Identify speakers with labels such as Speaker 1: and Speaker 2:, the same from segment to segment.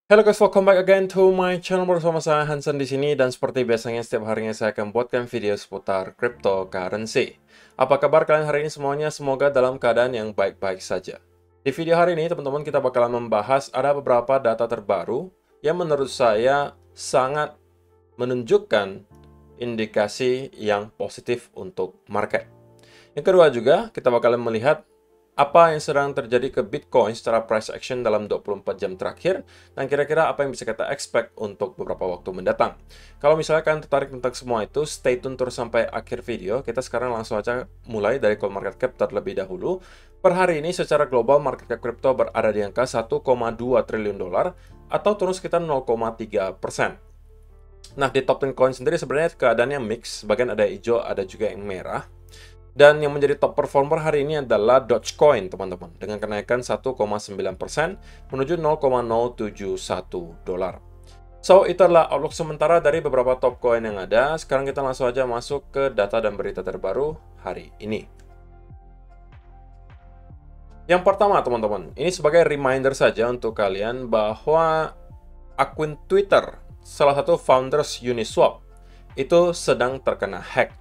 Speaker 1: Hello guys, welcome back again to my channel bersama saya Hansen di sini, dan seperti biasanya setiap harinya saya akan buatkan video seputar cryptocurrency. Apa kabar kalian hari ini semuanya? Semoga dalam keadaan yang baik-baik saja. Di video hari ini teman-teman kita bakalan membahas ada beberapa data terbaru yang menurut saya sangat menunjukkan indikasi yang positif untuk market. Yang kedua juga kita bakalan melihat apa yang sedang terjadi ke Bitcoin secara price action dalam 24 jam terakhir, dan kira-kira apa yang bisa kita expect untuk beberapa waktu mendatang. Kalau misalnya kalian tertarik tentang semua itu, stay tune terus sampai akhir video. Kita sekarang langsung aja mulai dari CoinMarketCap terlebih dahulu. Per hari ini secara global market cap crypto berada di angka 1,2 triliun dolar atau turun sekitar 0,3%. Nah, di top 10 coin sendiri sebenarnya keadaannya mix, bagian ada hijau, ada juga yang merah. Dan yang menjadi top performer hari ini adalah Dogecoin, teman-teman, dengan kenaikan 1,9% menuju 0,071 dolar. So, itu adalah outlook sementara dari beberapa top coin yang ada. Sekarang kita langsung aja masuk ke data dan berita terbaru hari ini. Yang pertama, teman-teman, ini sebagai reminder saja untuk kalian bahwa akun Twitter salah satu founders Uniswap itu sedang terkena hack.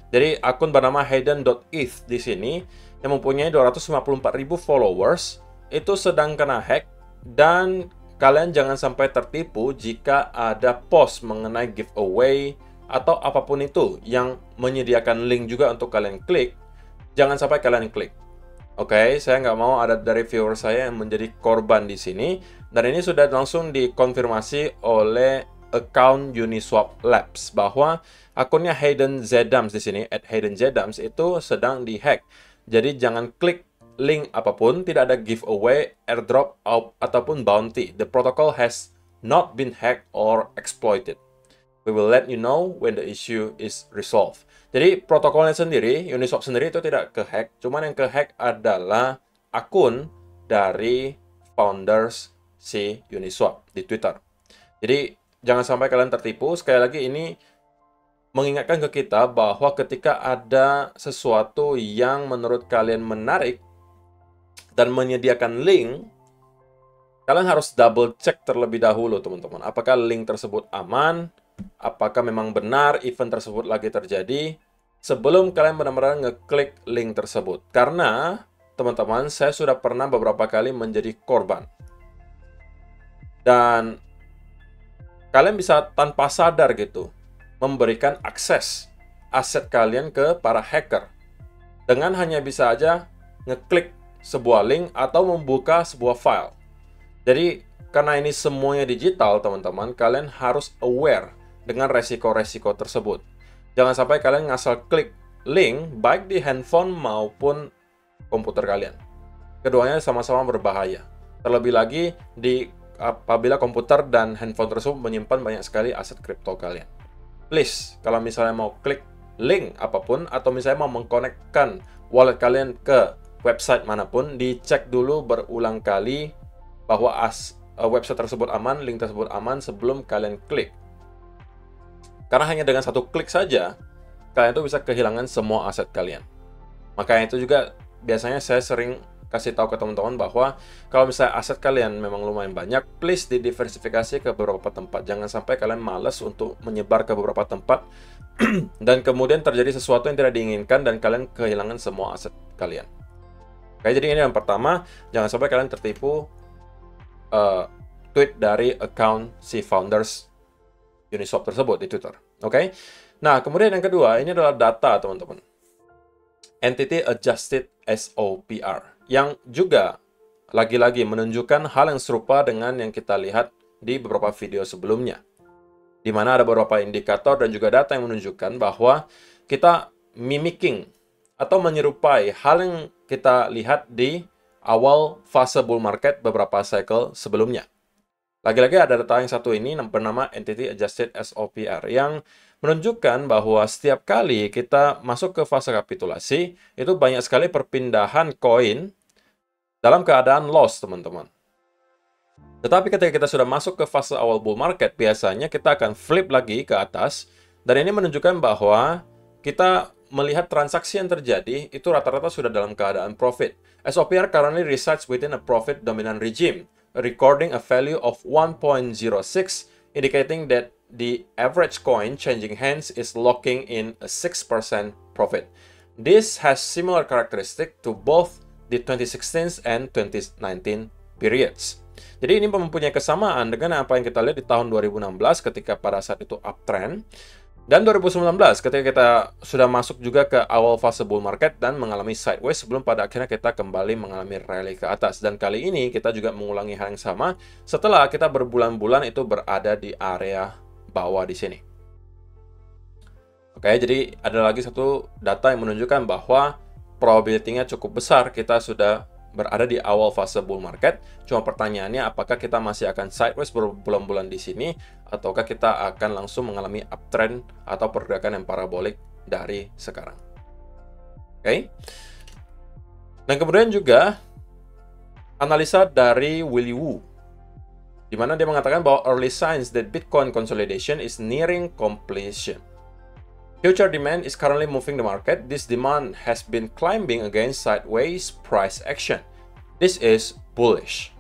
Speaker 1: Jadi akun bernama Hayden.eth di sini yang mempunyai 254.000 followers itu sedang kena hack, dan kalian jangan sampai tertipu jika ada post mengenai giveaway atau apapun itu yang menyediakan link juga untuk kalian klik. Jangan sampai kalian klik. Oke, saya nggak mau ada dari viewer saya yang menjadi korban di sini, dan ini sudah langsung dikonfirmasi oleh account Uniswap Labs bahwa akunnya Hayden Zedams di sini @HaydenZedams itu sedang dihack. Jadi jangan klik link apapun, tidak ada giveaway, airdrop, ataupun bounty. The protocol has not been hacked or exploited. We will let you know when the issue is resolved. Jadi protokolnya sendiri, Uniswap sendiri itu tidak kehack, cuman yang kehack adalah akun dari founders si Uniswap di Twitter. Jadi jangan sampai kalian tertipu. Sekali lagi ini mengingatkan ke kita bahwa ketika ada sesuatu yang menurut kalian menarik dan menyediakan link, kalian harus double check terlebih dahulu, teman-teman. Apakah link tersebut aman? Apakah memang benar event tersebut lagi terjadi? Sebelum kalian benar-benar ngeklik link tersebut. Karena, teman-teman, saya sudah pernah beberapa kali menjadi korban. Dan kalian bisa tanpa sadar gitu memberikan akses aset kalian ke para hacker dengan hanya bisa aja ngeklik sebuah link atau membuka sebuah file. Jadi karena ini semuanya digital, teman-teman, kalian harus aware dengan resiko-resiko tersebut. Jangan sampai kalian ngasal klik link baik di handphone maupun komputer kalian. Keduanya sama-sama berbahaya. Terlebih lagi apabila komputer dan handphone tersebut menyimpan banyak sekali aset kripto kalian. Please, kalau misalnya mau klik link apapun, atau misalnya mau mengkonekkan wallet kalian ke website manapun, dicek dulu berulang kali bahwa website tersebut aman, link tersebut aman sebelum kalian klik. Karena hanya dengan satu klik saja, kalian tuh bisa kehilangan semua aset kalian. Makanya itu juga biasanya saya sering kasih tahu ke teman-teman bahwa kalau misalnya aset kalian memang lumayan banyak, please didiversifikasi ke beberapa tempat. Jangan sampai kalian malas untuk menyebar ke beberapa tempat dan kemudian terjadi sesuatu yang tidak diinginkan dan kalian kehilangan semua aset kalian. Oke, jadi ini yang pertama, jangan sampai kalian tertipu tweet dari account si founders Uniswap tersebut di Twitter. Oke. Nah, kemudian yang kedua, ini adalah data, teman-teman. Entity Adjusted SOPR, yang juga lagi-lagi menunjukkan hal yang serupa dengan yang kita lihat di beberapa video sebelumnya, di mana ada beberapa indikator dan juga data yang menunjukkan bahwa kita mimicking atau menyerupai hal yang kita lihat di awal fase bull market beberapa cycle sebelumnya. Lagi-lagi ada data yang satu ini bernama Entity Adjusted SOPR yang menunjukkan bahwa setiap kali kita masuk ke fase kapitulasi, itu banyak sekali perpindahan koin dalam keadaan loss, teman-teman. Tetapi ketika kita sudah masuk ke fase awal bull market, biasanya kita akan flip lagi ke atas, dan ini menunjukkan bahwa kita melihat transaksi yang terjadi itu rata-rata sudah dalam keadaan profit. SOPR currently resides within a profit dominant regime. recording a value of 1.06, indicating that the average coin changing hands is locking in a 6% profit. This has similar characteristic to both the 2016 and 2019 periods. Jadi ini mempunyai kesamaan dengan apa yang kita lihat di tahun 2016 ketika pada saat itu uptrend, dan 2019 ketika kita sudah masuk juga ke awal fase bull market dan mengalami sideways sebelum pada akhirnya kita kembali mengalami rally ke atas. Dan kali ini kita juga mengulangi hal yang sama setelah kita berbulan-bulan itu berada di area bawah di sini. Oke, jadi ada lagi satu data yang menunjukkan bahwa probability-nya cukup besar kita sudah berada di awal fase bull market. Cuma pertanyaannya apakah kita masih akan sideways berbulan-bulan di sini ataukah kita akan langsung mengalami uptrend atau pergerakan yang parabolik dari sekarang. Oke. Dan kemudian juga analisa dari Willy Woo, di mana dia mengatakan bahwa early signs that Bitcoin consolidation is nearing completion. Future demand is currently moving the market. This demand has been climbing against sideways price action. This is bullish.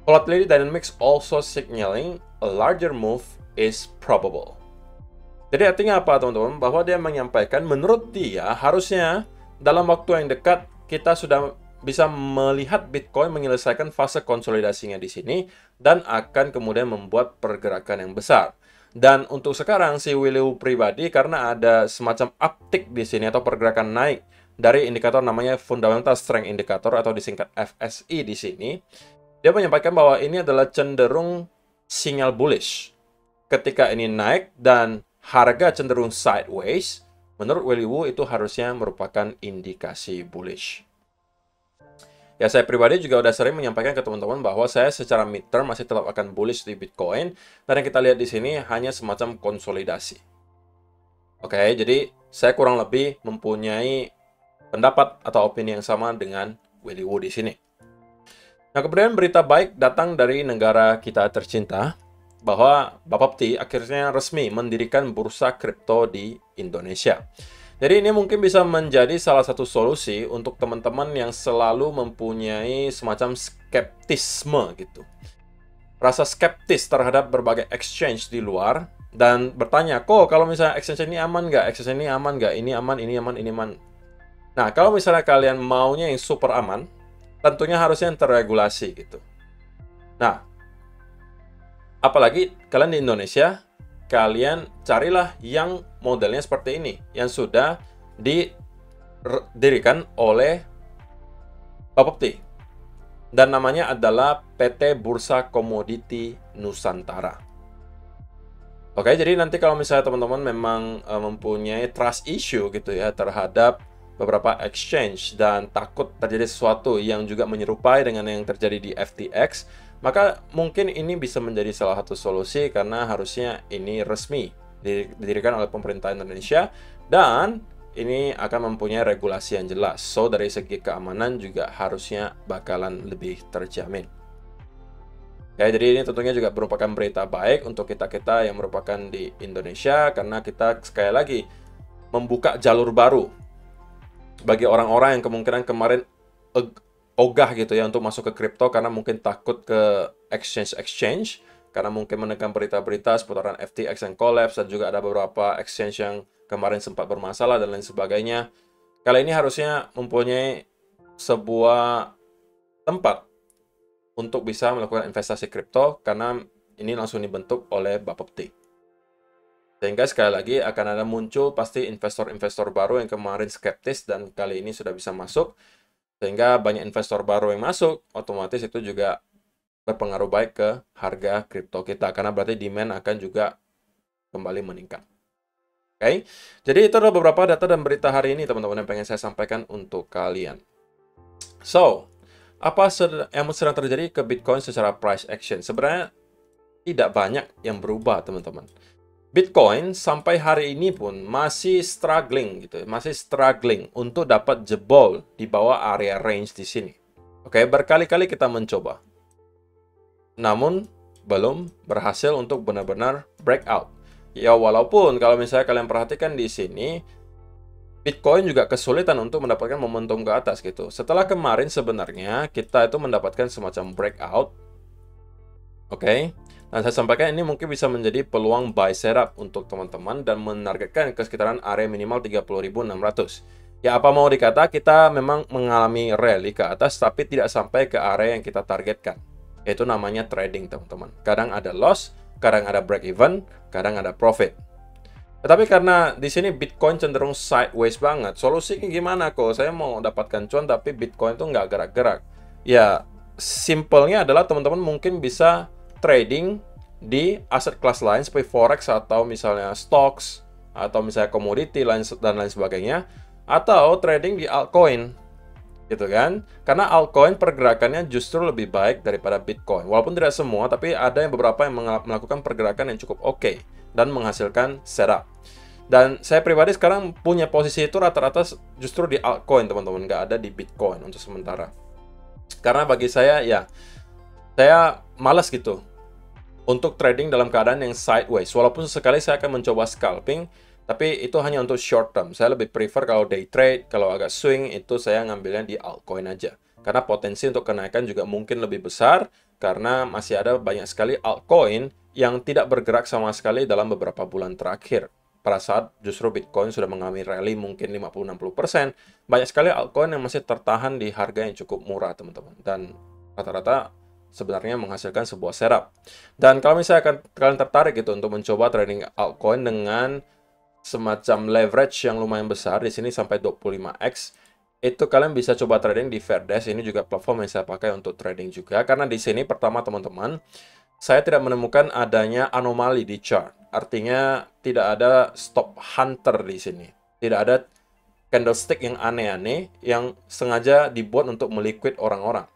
Speaker 1: Volatility dynamics also signaling a larger move is probable. Jadi artinya apa teman-teman? Bahwa dia menyampaikan menurut dia harusnya dalam waktu yang dekat kita sudah bisa melihat Bitcoin menyelesaikan fase konsolidasinya di sini dan akan kemudian membuat pergerakan yang besar. Dan untuk sekarang si Willy Woo pribadi karena ada semacam uptick di sini atau pergerakan naik dari indikator namanya Fundamental Strength Indicator atau disingkat FSI di sini, dia menyampaikan bahwa ini adalah cenderung sinyal bullish. Ketika ini naik dan harga cenderung sideways, menurut Willy Woo itu harusnya merupakan indikasi bullish. Ya, saya pribadi juga udah sering menyampaikan ke teman-teman bahwa saya secara midterm masih tetap akan bullish di Bitcoin. Dan yang kita lihat di sini hanya semacam konsolidasi. Oke, jadi saya kurang lebih mempunyai pendapat atau opini yang sama dengan Willy Woo di sini. Nah, kemudian berita baik datang dari negara kita tercinta bahwa Bapepti akhirnya resmi mendirikan bursa kripto di Indonesia. Jadi ini mungkin bisa menjadi salah satu solusi untuk teman-teman yang selalu mempunyai semacam skeptisme gitu. Rasa skeptis terhadap berbagai exchange di luar dan bertanya, kok kalau misalnya exchange ini aman nggak? Exchange ini aman nggak? Ini aman, ini aman, ini aman. Nah, kalau misalnya kalian maunya yang super aman, tentunya harusnya yang terregulasi gitu. Nah, apalagi kalian di Indonesia, kalian carilah yang modelnya seperti ini, yang sudah didirikan oleh Bapepti. Dan namanya adalah PT Bursa Komoditi Nusantara. Oke, jadi nanti kalau misalnya teman-teman memang mempunyai trust issue gitu ya terhadap beberapa exchange dan takut terjadi sesuatu yang juga menyerupai dengan yang terjadi di FTX, maka mungkin ini bisa menjadi salah satu solusi karena harusnya ini resmi didirikan oleh pemerintah Indonesia dan ini akan mempunyai regulasi yang jelas. So, dari segi keamanan juga harusnya bakalan lebih terjamin. Ya, jadi ini tentunya juga merupakan berita baik untuk kita-kita yang merupakan di Indonesia karena kita sekali lagi membuka jalur baru bagi orang-orang yang kemungkinan kemarin ogah gitu ya untuk masuk ke kripto karena mungkin takut ke exchange karena mungkin menekan berita-berita seputaran FTX yang collapse dan juga ada beberapa exchange yang kemarin sempat bermasalah dan lain sebagainya. Kali ini harusnya mempunyai sebuah tempat untuk bisa melakukan investasi kripto karena ini langsung dibentuk oleh Bapepti. Sehingga sekali lagi akan ada muncul pasti investor-investor baru yang kemarin skeptis dan kali ini sudah bisa masuk. Sehingga banyak investor baru yang masuk, otomatis itu juga berpengaruh baik ke harga kripto kita. Karena berarti demand akan juga kembali meningkat. Oke, jadi itu adalah beberapa data dan berita hari ini teman-teman yang pengen saya sampaikan untuk kalian. So, apa yang sedang terjadi ke Bitcoin secara price action? Sebenarnya tidak banyak yang berubah teman-teman. Bitcoin sampai hari ini pun masih struggling gitu, masih struggling untuk dapat jebol di bawah area range di sini. Oke, berkali-kali kita mencoba. Namun belum berhasil untuk benar-benar breakout. Ya walaupun kalau misalnya kalian perhatikan di sini Bitcoin juga kesulitan untuk mendapatkan momentum ke atas gitu. Setelah kemarin sebenarnya kita itu mendapatkan semacam breakout Oke. Dan saya sampaikan ini mungkin bisa menjadi peluang buy setup untuk teman-teman dan menargetkan ke sekitaran area minimal 30.600. Ya, apa mau dikata, kita memang mengalami rally ke atas tapi tidak sampai ke area yang kita targetkan. Itu namanya trading, teman-teman. Kadang ada loss, kadang ada break even, kadang ada profit. Tetapi karena di sini Bitcoin cenderung sideways banget, solusinya gimana kok? Saya mau dapatkan cuan tapi Bitcoin tuh nggak gerak-gerak. Ya, simpelnya adalah teman-teman mungkin bisa trading di aset kelas lain seperti forex atau misalnya stocks atau misalnya komoditi dan lain sebagainya, atau trading di altcoin gitu kan, karena altcoin pergerakannya justru lebih baik daripada Bitcoin, walaupun tidak semua, tapi ada yang beberapa yang melakukan pergerakan yang cukup oke dan menghasilkan setup. Dan saya pribadi sekarang punya posisi itu rata-rata justru di altcoin, teman-teman, nggak ada di Bitcoin untuk sementara, karena bagi saya ya, saya malas gitu untuk trading dalam keadaan yang sideways. Walaupun sesekali saya akan mencoba scalping, tapi itu hanya untuk short term. Saya lebih prefer kalau day trade, kalau agak swing, itu saya ngambilnya di altcoin aja. Karena potensi untuk kenaikan juga mungkin lebih besar, karena masih ada banyak sekali altcoin yang tidak bergerak sama sekali dalam beberapa bulan terakhir. Pada saat justru Bitcoin sudah mengalami rally mungkin 50-60%, banyak sekali altcoin yang masih tertahan di harga yang cukup murah, teman-teman. Dan rata-rata sebenarnya menghasilkan sebuah setup. Dan kalau misalnya kalian tertarik gitu untuk mencoba trading altcoin dengan semacam leverage yang lumayan besar, di sini sampai 25x, itu kalian bisa coba trading di Fairdesk. Ini juga platform yang saya pakai untuk trading juga, karena di sini pertama, teman-teman, saya tidak menemukan adanya anomali di chart. Artinya tidak ada stop hunter di sini. Tidak ada candlestick yang aneh-aneh yang sengaja dibuat untuk meliquid orang-orang.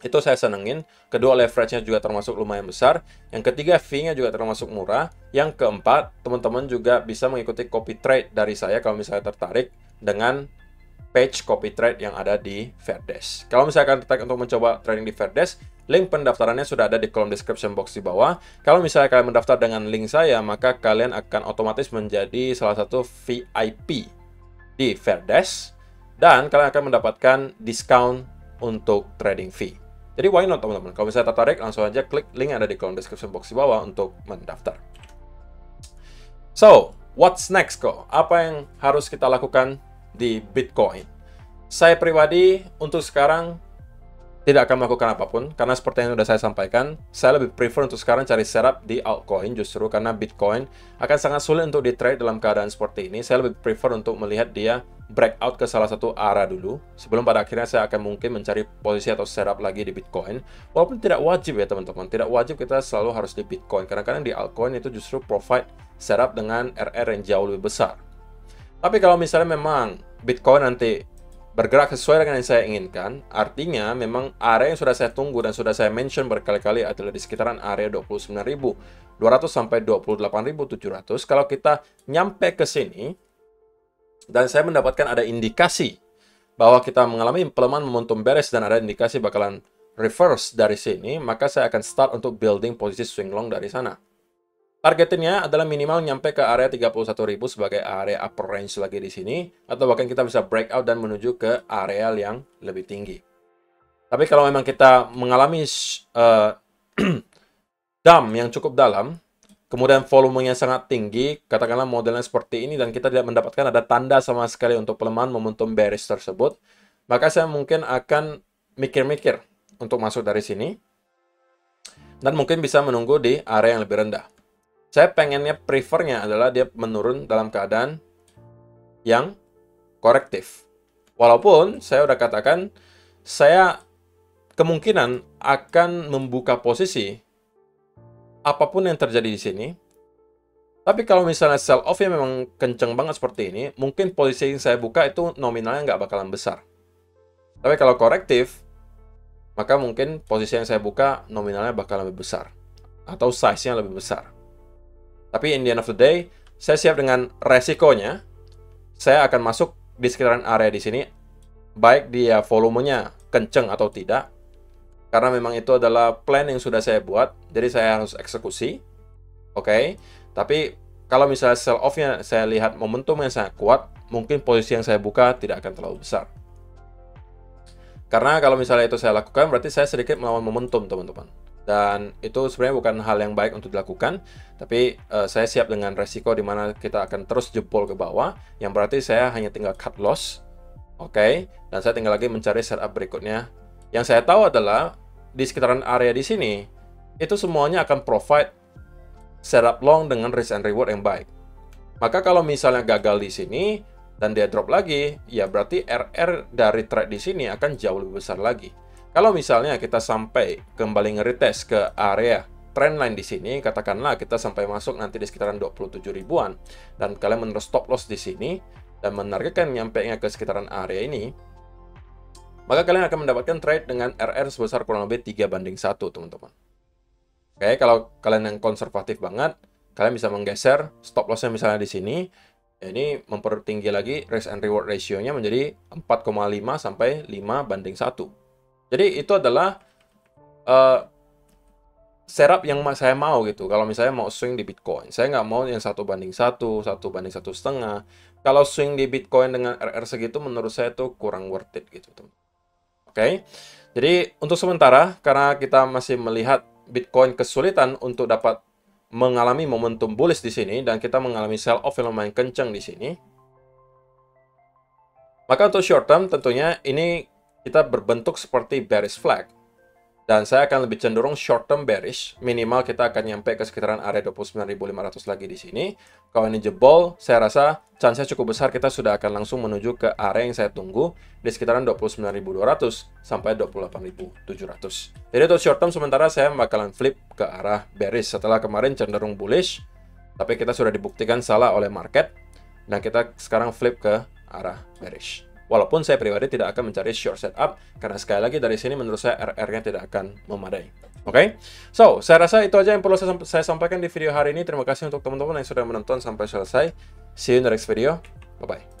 Speaker 1: Itu saya senengin. Kedua, leverage-nya juga termasuk lumayan besar. Yang ketiga, fee-nya juga termasuk murah. Yang keempat, teman-teman juga bisa mengikuti copy trade dari saya kalau misalnya tertarik dengan page copy trade yang ada di Fairdesk. Kalau misalkan tertarik untuk mencoba trading di Fairdesk, link pendaftarannya sudah ada di kolom description box di bawah. Kalau misalnya kalian mendaftar dengan link saya, maka kalian akan otomatis menjadi salah satu VIP di Fairdesk, dan kalian akan mendapatkan diskon untuk trading fee. Jadi why not, teman-teman? Kalau misalnya tertarik, langsung aja klik link yang ada di kolom description box di bawah untuk mendaftar. So, what's next kok? Apa yang harus kita lakukan di Bitcoin? Saya pribadi untuk sekarang tidak akan melakukan apapun, karena seperti yang sudah saya sampaikan, saya lebih prefer untuk sekarang cari setup di altcoin, justru karena Bitcoin akan sangat sulit untuk di trade dalam keadaan seperti ini. Saya lebih prefer untuk melihat dia breakout ke salah satu area dulu, sebelum pada akhirnya saya akan mungkin mencari posisi atau setup lagi di Bitcoin. Walaupun tidak wajib ya, teman-teman, tidak wajib kita selalu harus di Bitcoin, karena kadang di altcoin itu justru provide setup dengan RR yang jauh lebih besar. Tapi kalau misalnya memang Bitcoin nanti bergerak sesuai dengan yang saya inginkan, artinya memang area yang sudah saya tunggu dan sudah saya mention berkali-kali adalah di sekitaran area 29.200 sampai 28.700. Kalau kita nyampe ke sini, dan saya mendapatkan ada indikasi bahwa kita mengalami pelemahan momentum bearish dan ada indikasi bakalan reverse dari sini, maka saya akan start untuk building posisi swing long dari sana. Targetnya adalah minimal nyampe ke area 31.000 sebagai area upper range lagi di sini, atau bahkan kita bisa breakout dan menuju ke area yang lebih tinggi. Tapi kalau memang kita mengalami dump yang cukup dalam, kemudian volumenya sangat tinggi, katakanlah modelnya seperti ini, dan kita tidak mendapatkan ada tanda sama sekali untuk pelemahan momentum bearish tersebut, maka saya mungkin akan mikir-mikir untuk masuk dari sini, dan mungkin bisa menunggu di area yang lebih rendah. Saya pengennya, prefernya adalah dia menurun dalam keadaan yang korektif. Walaupun saya udah katakan, saya kemungkinan akan membuka posisi apapun yang terjadi di sini. Tapi kalau misalnya sell off-nya memang kenceng banget seperti ini, mungkin posisi yang saya buka itu nominalnya nggak bakalan besar. Tapi kalau korektif, maka mungkin posisi yang saya buka nominalnya bakal lebih besar. Atau size-nya lebih besar. Tapi in the end of the day, saya siap dengan resikonya. Saya akan masuk di sekitaran area di sini, baik dia volumenya kenceng atau tidak. Karena memang itu adalah plan yang sudah saya buat, jadi saya harus eksekusi. Oke. Tapi kalau misalnya sell off-nya saya lihat momentum yang sangat kuat, mungkin posisi yang saya buka tidak akan terlalu besar. Karena kalau misalnya itu saya lakukan, berarti saya sedikit melawan momentum, teman-teman. Dan itu sebenarnya bukan hal yang baik untuk dilakukan, tapi saya siap dengan resiko di mana kita akan terus jebol ke bawah, yang berarti saya hanya tinggal cut loss, oke, dan saya tinggal lagi mencari setup berikutnya. Yang saya tahu adalah di sekitaran area di sini, itu semuanya akan provide setup long dengan risk and reward yang baik. Maka kalau misalnya gagal di sini, dan dia drop lagi, ya berarti RR dari trade di sini akan jauh lebih besar lagi. Kalau misalnya kita sampai kembali nge-retest ke area trendline di sini, katakanlah kita sampai masuk nanti di sekitaran 27 ribuan, dan kalian menerus stop loss di sini, dan menargetkan nyampainya ke sekitaran area ini, maka kalian akan mendapatkan trade dengan RR sebesar kurang lebih 3:1, teman-teman. Oke, kalau kalian yang konservatif banget, kalian bisa menggeser stop loss-nya misalnya di sini, ini mempertinggi lagi risk and reward ratio-nya menjadi 4,5 sampai 5:1. Jadi itu adalah setup yang saya mau gitu. Kalau misalnya mau swing di Bitcoin, saya nggak mau yang 1:1, 1:1,5. Kalau swing di Bitcoin dengan RR segitu, menurut saya tuh kurang worth it gitu, teman. Oke, jadi untuk sementara, karena kita masih melihat Bitcoin kesulitan untuk dapat mengalami momentum bullish di sini, dan kita mengalami sell off yang lumayan kencang di sini, maka untuk short term tentunya ini kita berbentuk seperti bearish flag. Dan saya akan lebih cenderung short term bearish, minimal kita akan nyampe ke sekitaran area 29.500 lagi di sini. Kalau ini jebol, saya rasa chance cukup besar kita sudah akan langsung menuju ke area yang saya tunggu di sekitaran 29.200 sampai 28.700. Jadi untuk short term sementara saya bakalan flip ke arah bearish setelah kemarin cenderung bullish, tapi kita sudah dibuktikan salah oleh market, dan kita sekarang flip ke arah bearish. Walaupun saya pribadi tidak akan mencari short setup, karena sekali lagi dari sini menurut saya RR-nya tidak akan memadai. Oke? So, saya rasa itu aja yang perlu saya sampaikan di video hari ini. Terima kasih untuk teman-teman yang sudah menonton sampai selesai. See you in the next video. Bye-bye.